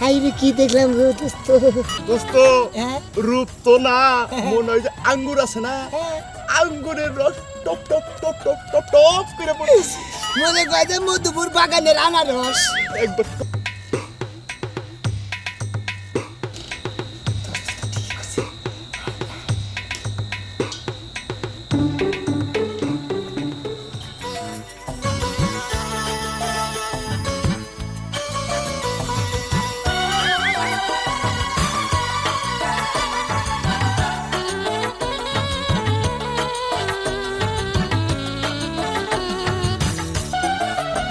High রে কি দেখলাম গো দোস্ত। দোস্ত রূপ তো না মনে হয় যে আঙ্গুর আছে না, আঙ্গুরের রস top top top top top top করে পড়ছে। মনে কয় যে মধুপুর বাগানের আনারস। একবার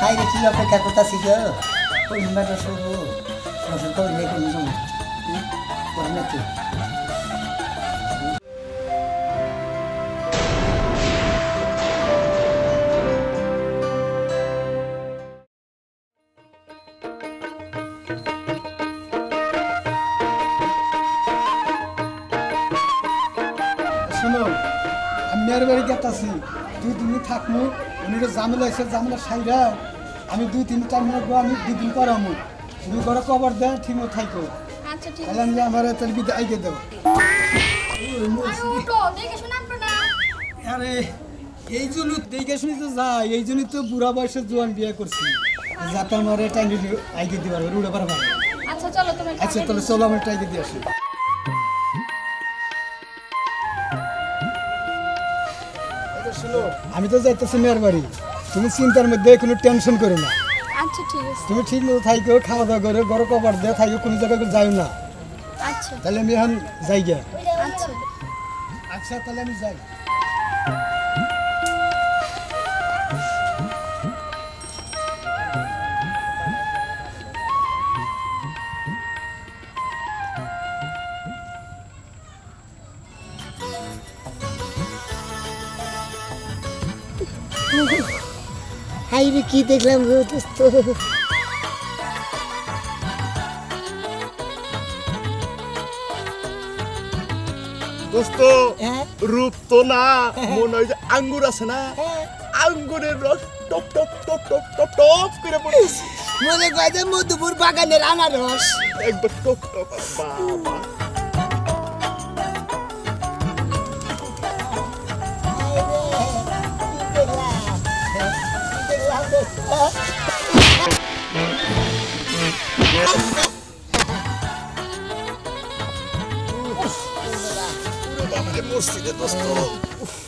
হাই রে কি অপেক্ষা করতেছি গো, পূর্ণিমাটা শুভ শ্বশুর কবি নেই কোনো জন্য করে নাকি। শোনো, আমি মেয়ের বাড়ি গেতাছি, তুমি থাকমু, উনি জামেলা এসে জামেলা সাইরা আমি 2-3 মিনিট আমি 2 দিন পর আমু, তুমি ঘরে কবর দেয় ঠিক মতো থাকো। আচ্ছা ঠিক তাহলে আমি আমার তাহলে বিদায় আইকে দেবো। আরে এই জন্য দেখে শুনি তো যাই, এই জন্যই তো বুড়া বয়সে জোয়ান বিয়ে করছি, যাতে আমার টাইম আইকে দিবার উড়ে পারবা। আচ্ছা চলো তুমি। আচ্ছা তাহলে চলো আমার টাইকে দিয়ে আসি। আমি তো যাইতেছি মেয়ের বাড়ি, তুমি চিন্তার মধ্যে কোনো টেনশন করো না। আচ্ছা ঠিক আছে। তুমি ঠিক মতো থাইকো, খাওয়া দাওয়া করে ঘরে কভার দিয়ে থাইকো, কোনো জায়গায় যাইও না। আচ্ছা তাহলে আমি এখন যাই গে। আচ্ছা আচ্ছা তাহলে আমি যাই। হাই রে কি দেখলাম গো দোস্ত। দোস্ত রূপ তো না মনে হয় যে আঙ্গুর আছে না, আঙ্গুরের রস top top top top top top করে পড়ছে। মনে কয় যে মধুপুর বাগানের আনারস। একবার টপ টপ বাবা।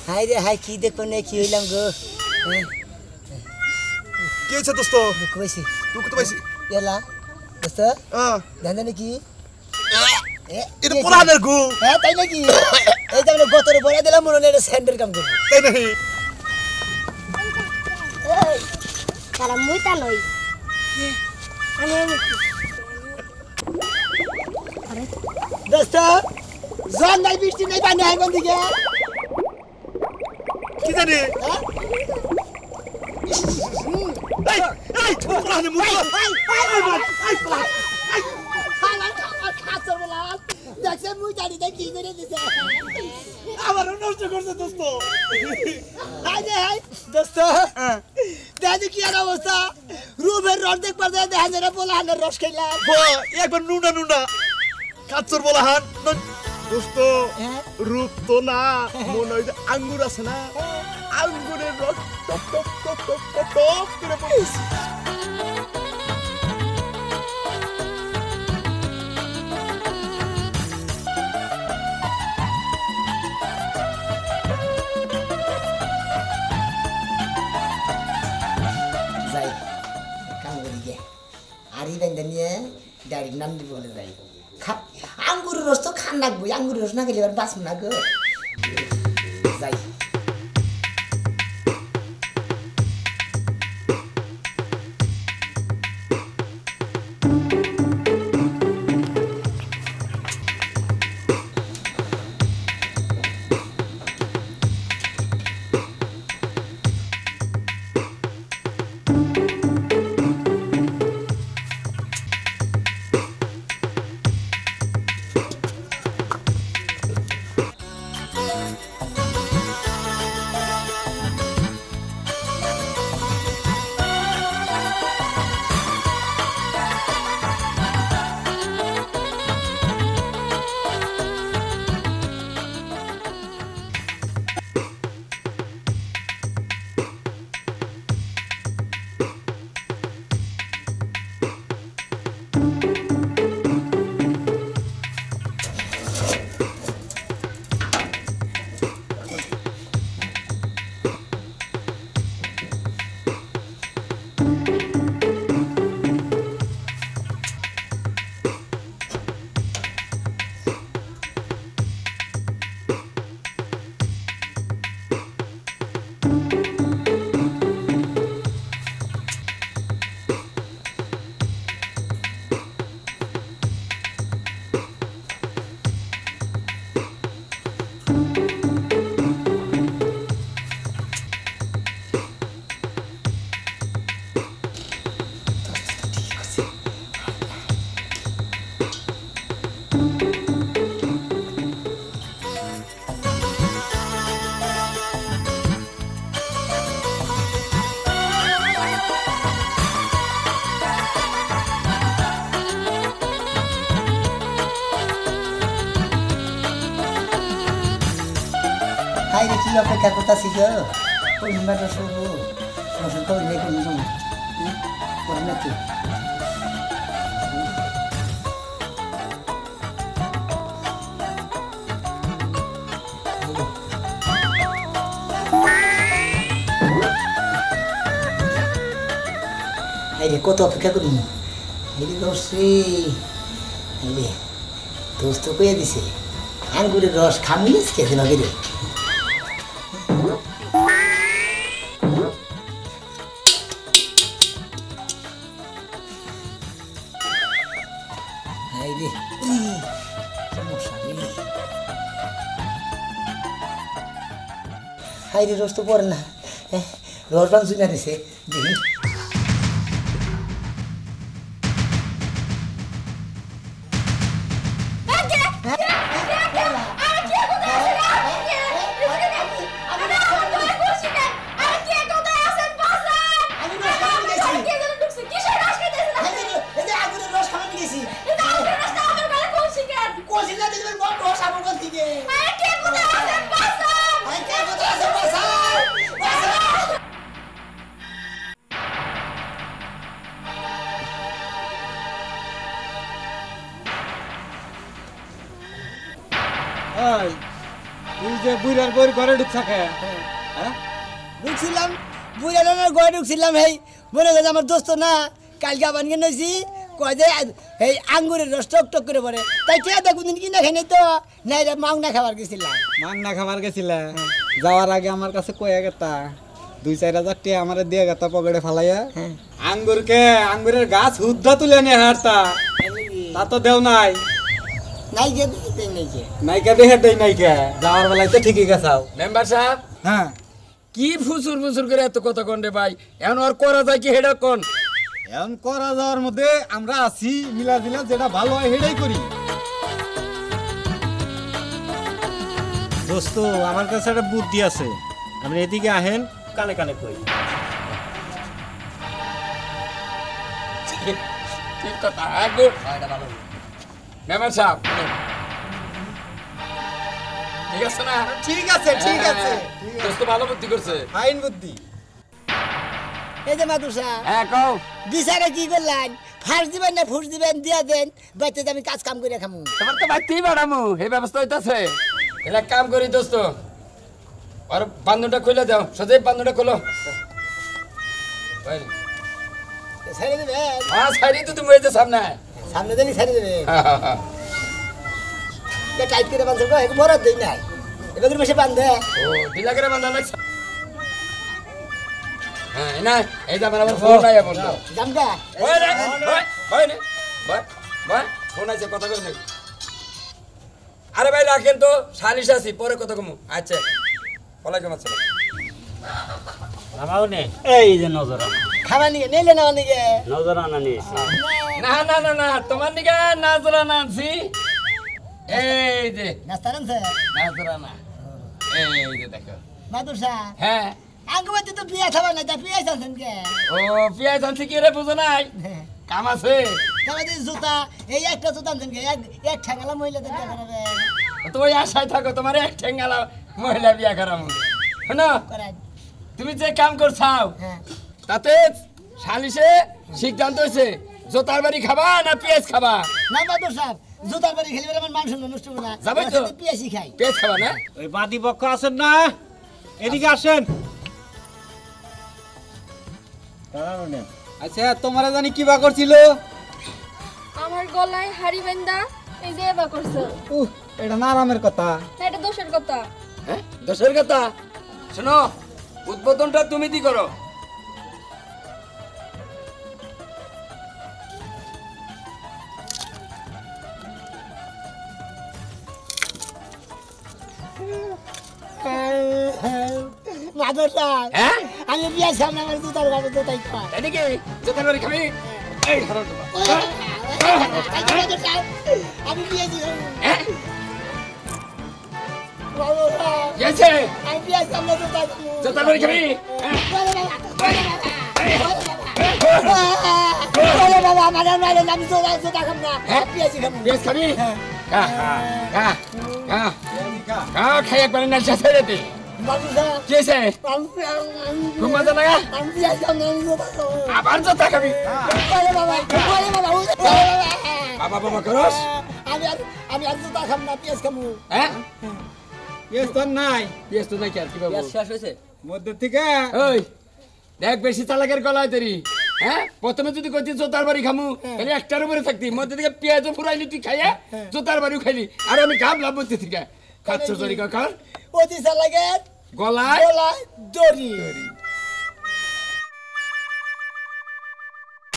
হাই রে হাই কি দেখো না কি হইলাম গো। কি হয়েছে দোস্ত? কইছি তুই তো পাইছি এলা দোস্ত জানে নাকি এটা পোলানের গু। হ্যাঁ তাই নাকি? এই যে আমরা গতরে বলে দিলাম মনে হয় স্যান্ডেল কাম করবো। তাই নাকি? তারা মুইতা নই আমি দোস্ত জন নাই বৃষ্টি নাই পানি হয় কোন দিকে? কি জানি? পোলানের মুখ দেখছে মুই জানি না কি করে দিছে। আমারও নষ্ট করছে দোস্ত। হাই রে হাই দোস্ত দেখি কি আর অবস্থা, রুমের রড দেখবার যায় দেখা যায় না পোলাহানের রস খাইলাম। একবার নুনা নুনা কাচর বলা হান। দোস্ত রূপ তো না মনে হয় যে আঙ্গুর আছে না, আঙ্গুরের রস top top top top top top করে পড়ছে। যাই কাম করি গে আরি বেঁধে নিয়ে ডাইরেক্ট নাম দিব বলে যাই। আঙ্গুরের রস তো খান লাগবো, আঙ্গুরের রস না খেলে এবার বাঁচব না গো। যাই হাই রে কি অপেক্ষা করতেছি গো ওই নিমাটা শুরু রসুন কবি নেই কোন জন্য করে না তুই হাইরে কত অপেক্ষা করি হাইরে রসে হাইরে দোস্ত কইয়া দিছে আঙ্গুরের রস খামিয়েছ খেতে লাগে রে হাইরে হাইরে রস তো পড়ে না রস বান চুনা দিছে দেখি তুই যে বুড়ার বউর ঘরে ঢুক থাকে ঢুকছিলাম বুড়ার ঘরে ঢুকছিলাম এই মনে করছে আমার দোস্ত না কালকে আবার নিয়ে নইছি কয় যে এই আঙ্গুরের রস টক টক করে পড়ে তাই কে দেখুন কি না খাই তো না এটা মাং না খাবার গেছিলাম মাংনা খাবার গেছিলে যাওয়ার আগে আমার কাছে কয়ে গেতা 2-4 টাকা আমার দিয়ে গেতা পকেটে ফালাইয়া আঙ্গুরের গাছ হুদ্দা তুলে নিয়ে হারতা তা তো দেও নাই নাইকে দিতে নাইকে নাইকা দেখে দেই নাইকা যাওয়ার বেলায় তো ঠিকই গেছাও মেম্বার সাহেব হ্যাঁ কি ফুসুর ফুসুর করে এত কথা কোন রে ভাই এখন আর করা যায় কি হেডা কোন এখন করা যাওয়ার মধ্যে আমরা আছি মিলা দিলা যেটা ভালো হয় সেটাই করি দোস্ত আমার কাছে একটা বুদ্ধি আছে আপনি এদিকে আহেন কানে কানে কই ঠিক কথা আগে মেম্বার সাহেব ঠিক আছে না ঠিক আছে ঠিক আছে দোস্ত ভালো বুদ্ধি করছে ফাইন বুদ্ধি এই যে মাদুসা হ্যাঁ কও বিচারে কি করলেন ফার্স্ট দিবেন না ফুস দিবেন দিয়া দেন বাইতে আমি কাজ কাম করে খামু তোমার তো বাইতেই বাড়ামু এই ব্যবস্থা হইতাছে এটা কাম করি দোস্ত আর বান্ধনটা খুলে দাও সজীব বান্ধনটা খোলো ছেড়ে দেবেন হ্যাঁ সাইডে তো তুমি এই যে সামনে সামনে দিনই ছেড়ে দেবেন হ্যাঁ, হ্যাঁ, হ্যাঁ। টাইট করে বাঁধছে গো এক বড় দেই নাই এবার বেশি বাঁধে ও ঢিলা করে বান্ধা লাগছে হ্যাঁ না এই যে আমার আবার ফোন নাই বন্ধ জামগা ওই রে ওই নে ভাই ভাই ফোন আছে কথা কই নাই আরে ভাই রাখেন তো সালিশ আছি পরে কথা কমু আচ্ছা ওয়ালাইকুম আসসালাম নামাও নে এই যে নজরানা খাওয়া নিয়ে নেলে না নিয়ে নজরানা নিয়েছি না না না না তোমার দিকে নাজরা নানছি এই যে নাস্তা রানছে নাজরা না এই যে দেখো মাদুসা হ্যাঁ আঙ্গুবাতে তো পিয়া খাবার নাই তা পিয়া আনছেন কে ও পিয়াজ আনছি কি রে বুঝো নাই কাম আছে তাহলে জুতা এই একটা জুতা আনছেন কে এক ঠ্যাঙ্গালা মহিলাদের বিয়া করাবে তো ওই আশায় থাকো তোমার এক ঠেঙ্গালা মহিলা বিয়া করামু শোনো করাই তুমি যে কাম করছাও হ্যাঁ তাতে সালিশে সিদ্ধান্ত হয়েছে জোতার বাড়ি খাবা না পেঁয়াজ খাবা না মাদুর সাহেব জুতার বাড়ি খেলে আমার মান সম্মান নষ্ট হবে না যাবেই তো। পিয়াসি খাই পেঁয়াজ খাবা না ওই বাদী পক্ষ আছেন না এদিকে আসেন আচ্ছা তোমারা জানি কি বা করছিল আমার গলায় হাড়ি বেন্দা এই যে এবার করছো এটা না আরামের কথা এটা দোষের কথা হ্যাঁ দোষের কথা শোনো উদ্বোধনটা তুমি দি করো মাদুর সাহেব হ্যাঁ আমি বিয়া সামনে আমার জুতার বাড়ি জুতাই খাই এদিকে জোতার বাড়ি খাবি এই হারাম তোমার আমি বিয়ে দিই হ্যাঁ মাদুর সাহেব গেছে আমি বিয়া সামনে জুতাই জোতার বাড়ি খাবি বাবা আমার আমি জুতা খাম না পিয়াসি খাম পেঁয়াজ খাবি খা খা খা খা খা খাই একবার না শেষ হয়ে যেতে কি হয়েছে খুব মজা লাগা আবার জোতা খাবি বাবা বাবা করস আমি আর জুতা খাম না পেঁয়াজ খামু হ্যাঁ পেঁয়াজ তো আর নাই পেঁয়াজ তো নাকি আর কি বাবু শেষ হয়েছে মধ্যে থেকে ওই দেখ বেশি চালাকের গলায় তৈরি হ্যাঁ প্রথমে যদি কইতি জোতার বাড়ি খামু তাহলে একটার উপরে থাকতি মধ্যে থেকে পেঁয়াজও ফুরাইলি তুই খাইয়া জোতার বাড়িও খাইলি আর আমি খাবলাম মধ্যে থেকে খাচ্ছ তরি কাকার অতি চালাকের গলায় গলায় দড়ি